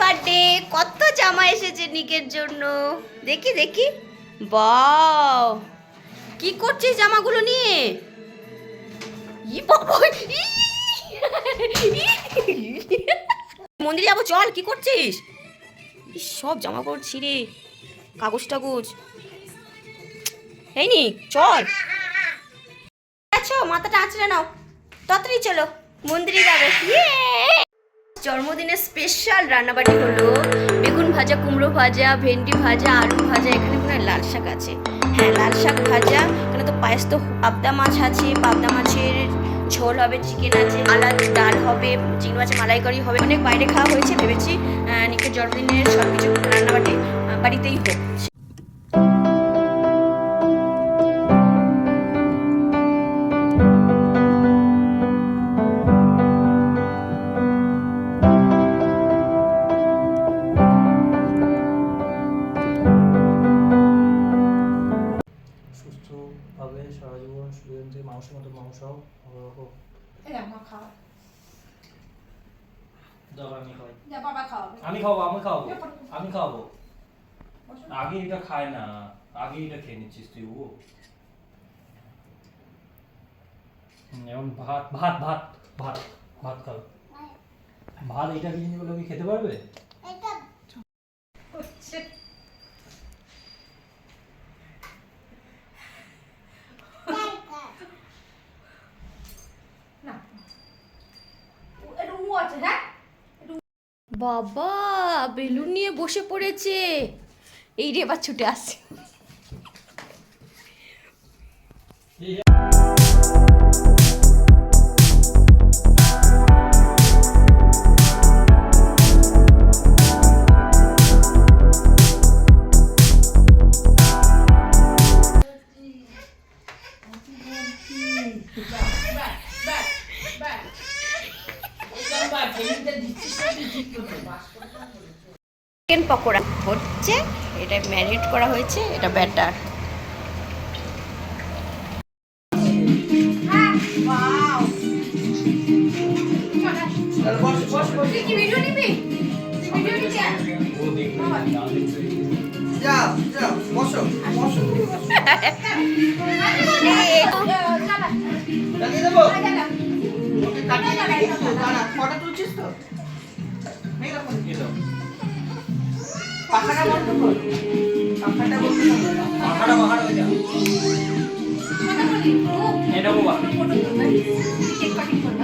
Birthday. কত জামা এসেছে নিকের জন্য, দেখি দেখি। বাও, কি করছিস জামাগুলো নিয়ে? ই বাবা, মন্দিরে যাবো, চল। কি করছিস? সব জামা কাপড় ছিঁড়ে, কাগজ টাগজ। এই নি, চল। আচ্ছা, মাথাটা আঁচড়ে নাও, তাড়াতাড়ি চলো, মন্দিরে যাবে। জন্মদিনের স্পেশাল রান্নাবাটি হলো বেগুন ভাজা, কুমড়ো ভাজা, ভেন্ডি ভাজা, আলু ভাজা, এখানে মনে হয় লাল শাক আছে। হ্যাঁ, লাল শাক ভাজা। এখানে তো পায়েস, তো পাবদা মাছ আছে, পাবদা মাছের ঝোল হবে, চিকেন আছে, আলাদা ডাল হবে, চিংড়ি মাছের মালাইকারি হবে। অনেক বাইরে খাওয়া হয়েছে, ভেবেছি নিকের জন্মদিনের সব কিছু রান্নাবাটি বাড়িতেই হোক। সুস্থভাবে সারা জীবন সুদিন থেকে মানুষের মতো মানুষ হও। আমি খাওয়াবো। আগে এটা খায় না, আগে এটা খেয়ে নিচ্ছিস তুই। ও এখন ভাত ভাত ভাত ভাত ভাত খাও। ভাত এটা কি জিনিস বলে খেতে পারবে? বাবা বেলুন নিয়ে বসে পড়েছে। এই রে, এবার ছুটে আসছে। চিকেন পকোড়া হচ্ছে, এটা ম্যারিনেট করা হয়েছে, এটা ব্যাটার। পাখাটা বন্ধ কর, পাখাটা বন্ধ কর, পাখাটা পাখাটা হয়ে যা। এটা বাবা কেক কাটিং করব।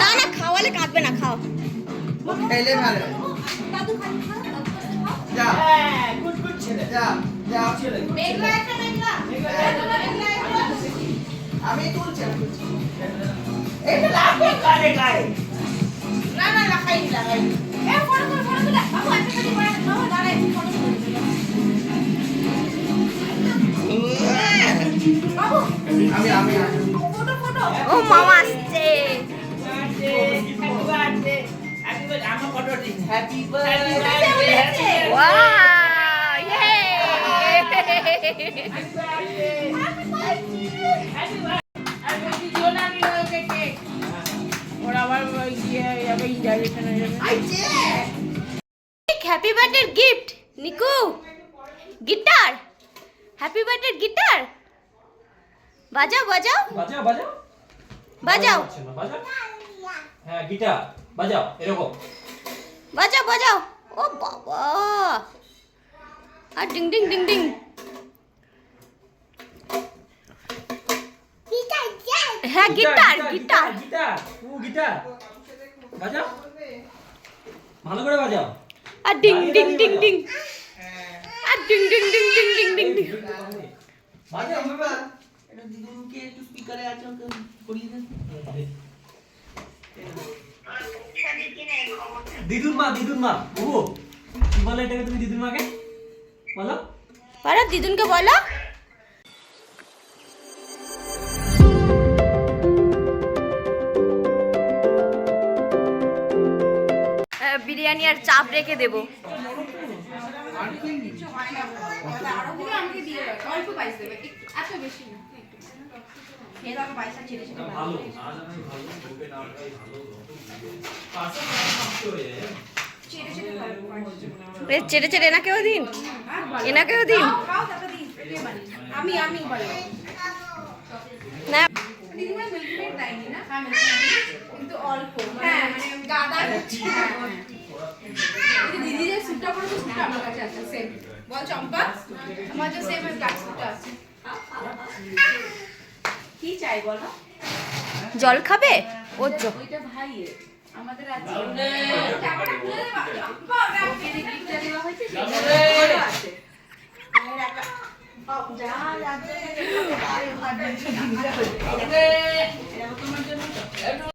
না না, খাওয়ালে কাঁদবে না, খাও। খেলে ভালো। যা, গুড গুড ছেলে, যা যা ছেলে। মেঘলা একটা মেঘলা, আমি তুলছি। এটা লাগবে কানে গায়ে। না না, লাগাই লাগাই। এ ফটো কর, ফটো তুলে বাবু, একটা খালি করে বাবু দাঁড়াই, ফটো তুলে বাবু। আমি ফটো ফটো। ও মামা আসছে। Happy birthday. ওয়াও, ইয়ে। Happy birthday gift Nico, guitar. Happy birthday guitar বাজাও বাজাও বাজাও বাজাও বাজাও বাজাও। হ্যাঁ, গিটার বাজাও, এরকম বাজাও বাজাও। ও বাবা, আর ডিং ডিং ডিং ডিং। হ্যাঁ, গিটার গিটার। গিটার ও গিটার বাজাও, ভালো করে বাজাও। আর ডিং ডিং ডিং ডিং, আর ডিং ডিং ডিং ডিং ডিং ডিং ডিং। বাজাও বাবা। এটা দিদুনকে একটু স্পিকারে আছে, ওকে করিয়ে দেন। দিদুন মা ও কি বলে এটাকে তুমি দিদুন মাকে বলো বলো দিদুনকে বলো। বিরিয়ানি আর চাপ রেখে দেবো। আমাকে দিয়ে দাও, অল্প পাইস দেবে, এত বেশি না। খেয়ে দাও, পয়সা ছেড়ে ছেড়ে ভালো না জানাই ভালো ঢোকে না ওটাই ভালো পাঁচটা নষ্ট হয়ে যায় ছেড়ে ছেড়ে খাও। চেটে চেটে এনাকেও দিন, এনাকেও দিন। খাও তারপর দিই, পেটে বানিয়ে। আমি বলো না দিদিমা মিল্কমেড দেয়নি না? হ্যাঁ মিল্কমেড, কিন্তু অল্প। হ্যাঁ মানে গাদা হচ্ছে। দিদি যে স্যুটটা পরেছে স্যুটটা আমার কাছে আছে সেম। বল চম্পা, আমার যে সেম ব্ল্যাক স্যুটটা আছে। কি চাই বলো? জল খাবে? ওর জল ওইটা ভাইয়ের, আমাদের আছে। টাকাটা খুলে দে চম্পা, ওটা আমাকে গিফটটা দেওয়া হয়েছে সেটা আছে। যা রাজ্যে থেকে ভাই ভাই তোমার জন্য